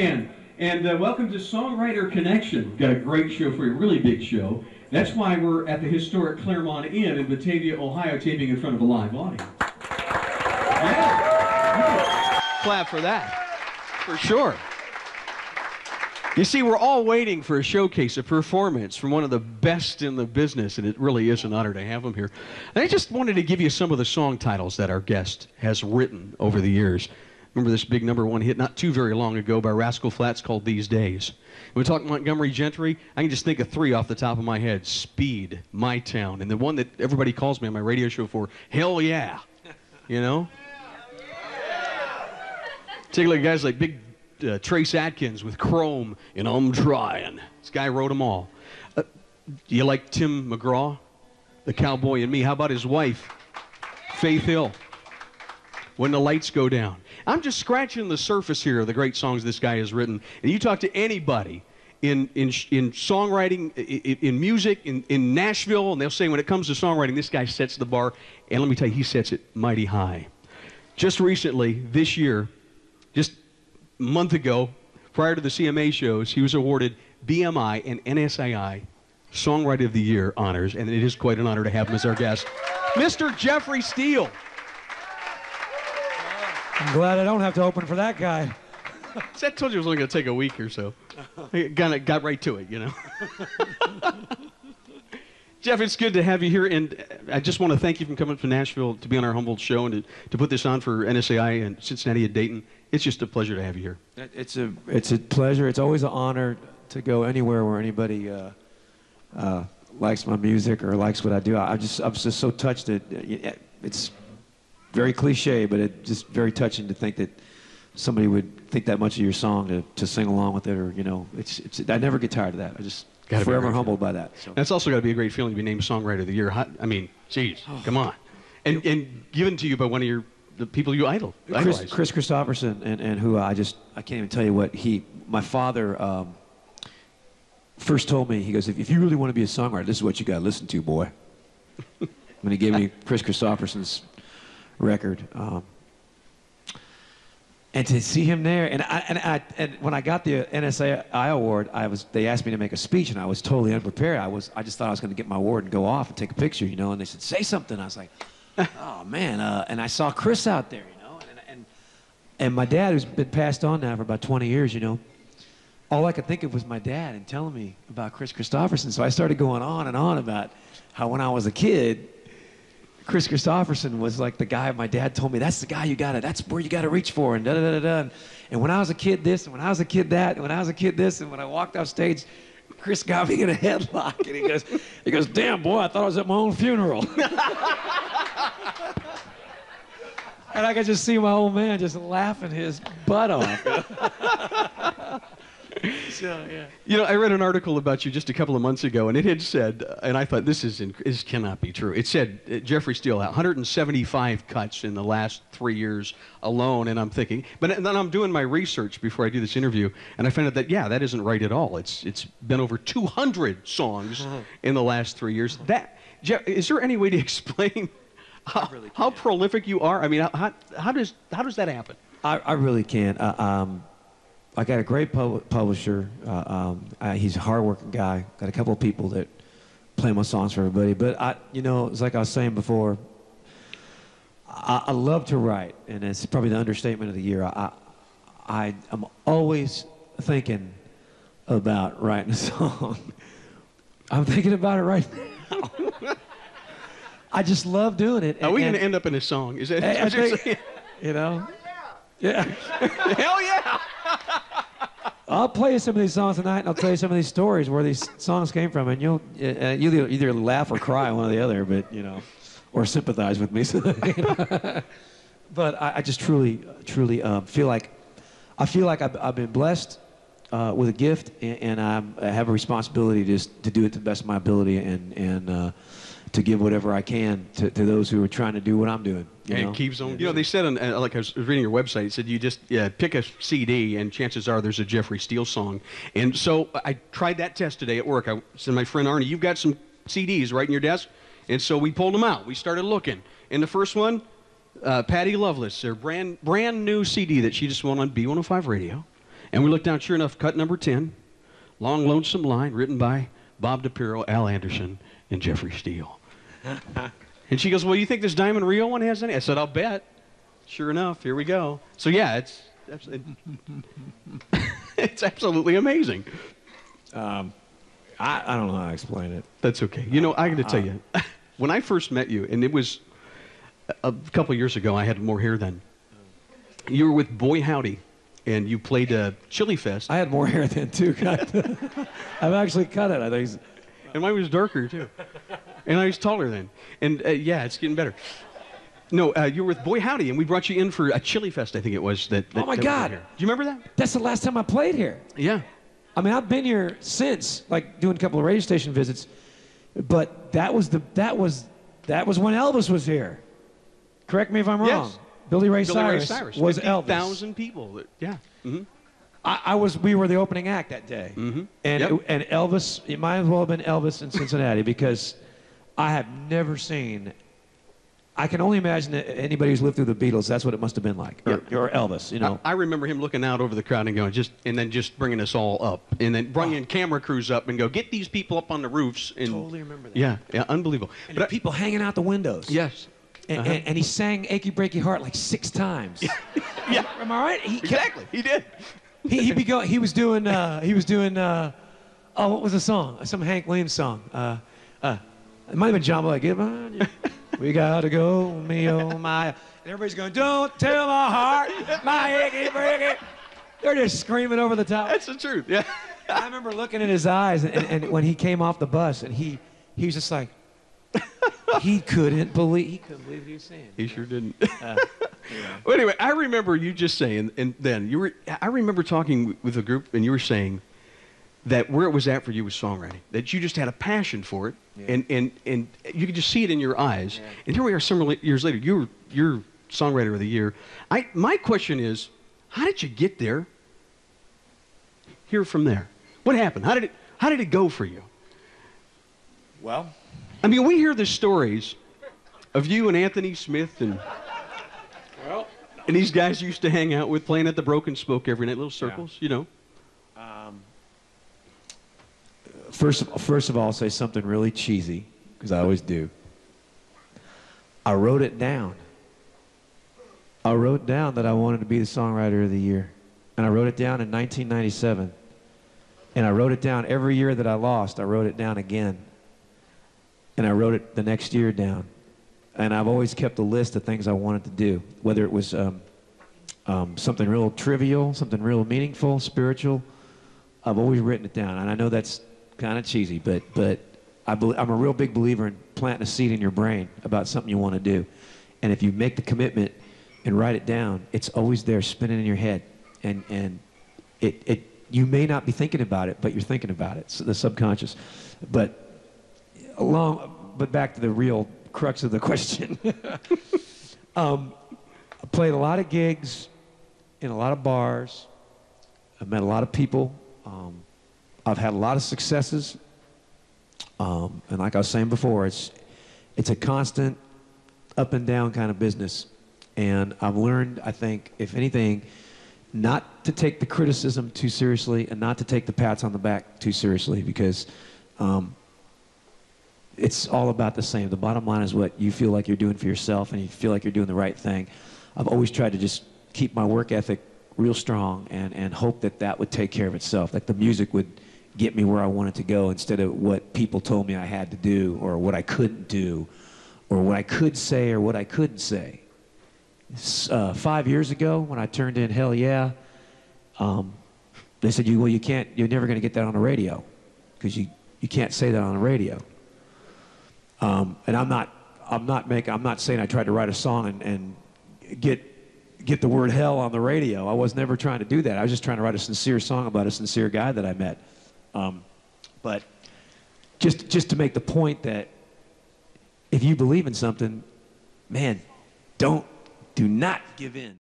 hand. And welcome to Songwriter Connection. We've got a great show for you, a really big show. That's why we're at the historic Claremont Inn in Batavia, Ohio, taping in front of a live audience. Yeah. Clap for that, for sure. You see, we're all waiting for a showcase, a performance from one of the best in the business, and it really is an honor to have him here. And I just wanted to give you some of the song titles that our guest has written over the years. Remember this big #1 hit not too very long ago by Rascal Flatts called These Days. When we talk Montgomery Gentry, I can just think of 3 off the top of my head. Speed, My Town, and the one that everybody calls me on my radio show for, Hell Yeah. You know? Take a look at guys like Big Trace Adkins with Chrome and I'm Trying. This guy wrote them all. You like Tim McGraw, The Cowboy and Me? How about his wife, Faith Hill, When the Lights Go Down? I'm just scratching the surface here of the great songs this guy has written. And you talk to anybody in songwriting, in music, in Nashville, and they'll say when it comes to songwriting, this guy sets the bar. And let me tell you, he sets it mighty high. Just recently, this year, just a month ago, prior to the CMA shows, he was awarded BMI and NSAI Songwriter of the Year honors, and it is quite an honor to have him as our guest, Mr. Jeffrey Steele. I'm glad I don't have to open for that guy. I told you it was only going to take a week or so. I got right to it, you know. Jeff, it's good to have you here, and I just want to thank you for coming up to Nashville to be on our Humboldt show and to put this on for NSAI and Cincinnati and Dayton. It's just a pleasure to have you here. It's a pleasure. It's always an honor to go anywhere where anybody likes my music or likes what I do. I'm just so touched that it's very cliche, but it's just very touching to think that somebody would think that much of your song to sing along with it, or you know, I never get tired of that. I just forever humbled by that. So. That's also got to be a great feeling to be named Songwriter of the Year. I mean, geez, come on, and given to you by one of the people you idolize. Chris Christopherson, and who I can't even tell you what my father first told me. He goes, if you really want to be a songwriter, this is what you got to listen to, boy. When he gave me Chris Christopherson's record, and to see him there, and when I got the NSAI award, they asked me to make a speech, and I was totally unprepared. I just thought I was going to get my award and go off and take a picture, you know. And they said, say something. I was like, oh man. And I saw Chris out there, you know, and my dad, who's been passed on now for about 20 years, you know. All I could think of was my dad and telling me about Chris Christopherson. So I started going on and on about how when I was a kid, Chris Christopherson was like the guy my dad told me, that's the guy that's where you gotta reach for, and da-da-da-da-da. And when I was a kid this, and when I was a kid that, and when I was a kid this, and when I walked off stage, Chris got me in a headlock, and he goes, damn boy, I thought I was at my own funeral. And I could just see my old man just laughing his butt off. So, yeah. You know, I read an article about you just a couple of months ago, and it had said, and I thought, this cannot be true. It said, Jeffrey Steele, 175 cuts in the last 3 years alone, and I'm thinking, but then I'm doing my research before I do this interview, and I found out that, yeah, that isn't right at all. It's been over 200 songs in the last 3 years. Jeff, is there any way to explain how prolific you are? I mean, how does that happen? I really can't. I got a great publisher. He's a hard-working guy. Got a couple of people that play my songs for everybody. But you know, it's like I was saying before. I love to write, and it's probably the understatement of the year. I'm always thinking about writing a song. I'm thinking about it right now. I just love doing it. Are we going to end up in a song? Is that what you're saying? You know? Yeah. Hell yeah! I'll play you some of these songs tonight, and I'll tell you some of these stories where these songs came from, and you'll either laugh or cry, one or the other, but you know, or sympathize with me. But I just truly feel like I've been blessed with a gift, and I have a responsibility to do it to the best of my ability, and to give whatever I can to those who are trying to do what I'm doing. And it keeps on. You know, they said, like I was reading your website, it said you just pick a CD, and chances are there's a Jeffrey Steele song. And so I tried that test today at work. I said, my friend Arnie, you've got some CDs right in your desk? And so we pulled them out. We started looking. And the first one, Patty Loveless, their brand new CD that she just won on B105 Radio. And we looked down, sure enough, cut number 10, Long Lonesome Line, written by Bob DePiro, Al Anderson, and Jeffrey Steele. And she goes, well, you think this Diamond Rio one has any? I said, I'll bet. Sure enough, here we go. So yeah, it's absolutely amazing. I don't know how to explain it. That's okay. You know, I got to tell you, when I first met you, and it was a couple of years ago, I had more hair then. You were with Boy Howdy, and you played Chili Fest. I had more hair then too. I've actually cut it. I think. And mine was darker too. And I was taller then. And yeah, it's getting better. No, you were with Boy Howdy, and we brought you in for a Chili Fest, I think it was. Oh my God! Do you remember that? That's the last time I played here. Yeah. I mean, I've been here since, like doing a couple of radio station visits, but that was when Elvis was here. Correct me if I'm wrong. Yes. Billy Ray Cyrus was 50,000 people. Yeah. Mm-hmm. We were the opening act that day. Mm-hmm. And and Elvis, it might as well have been Elvis in Cincinnati because I have never seen. I can only imagine that anybody who's lived through the Beatles, that's what it must have been like, or Elvis, you know. I remember him looking out over the crowd and going, and then bringing us all up, and then bringing camera crews up and go, get these people up on the roofs. And totally remember that. Yeah, unbelievable. But people hanging out the windows. Yes. And he sang "Achy Breaky Heart" like 6 times. Yeah. Am I right? Exactly. He did. He was doing oh, what was the song? Some Hank Williams song. It might have been John Boy. Give on you. We gotta go, me oh my. And everybody's going, don't tell my heart, my achy breaky. They're just screaming over the top. That's the truth. Yeah. I remember looking in his eyes, and when he came off the bus, and he was just like, he couldn't believe what he was saying. He sure didn't. Well, anyway, I remember you just saying, and then I remember talking with a group, and you were saying that where it was at for you was songwriting, that you just had a passion for it, and you could just see it in your eyes. Yeah. And here we are several years later, you're Songwriter of the Year. My question is, how did you get there? Hear from there. What happened? How did it go for you? Well, I mean, we hear the stories of you and Anthony Smith and these guys you used to hang out with, playing at the Broken Spoke every night, little circles, you know. First of all, I'll say something really cheesy, because I always do. I wrote it down. I wrote down that I wanted to be the Songwriter of the Year. And I wrote it down in 1997. And I wrote it down every year that I lost. I wrote it down again. And I wrote it the next year down. And I've always kept a list of things I wanted to do, whether it was something real trivial, something real meaningful, spiritual. I've always written it down. And I know that's kind of cheesy, but I'm a real big believer in planting a seed in your brain about something you want to do. And if you make the commitment and write it down, it's always there spinning in your head. And you may not be thinking about it, but you're thinking about it, so the subconscious. But back to the real crux of the question. I played a lot of gigs in a lot of bars. I've met a lot of people. I've had a lot of successes. And like I was saying before, it's a constant up and down kind of business. And I've learned, I think, if anything, not to take the criticism too seriously and not to take the pats on the back too seriously, because it's all about the same. The bottom line is what you feel like you're doing for yourself, and you feel like you're doing the right thing. I've always tried to just keep my work ethic real strong and hope that would take care of itself, that the music would get me where I wanted to go instead of what people told me I had to do, or what I couldn't do, or what I could say or what I couldn't say. 5 years ago, when I turned in Hell Yeah, they said, you're never going to get that on the radio, because you can't say that on the radio. And I'm not saying I tried to write a song and get the word hell on the radio. I was never trying to do that. I was just trying to write a sincere song about a sincere guy that I met. But just to make the point that if you believe in something, man, do not give in.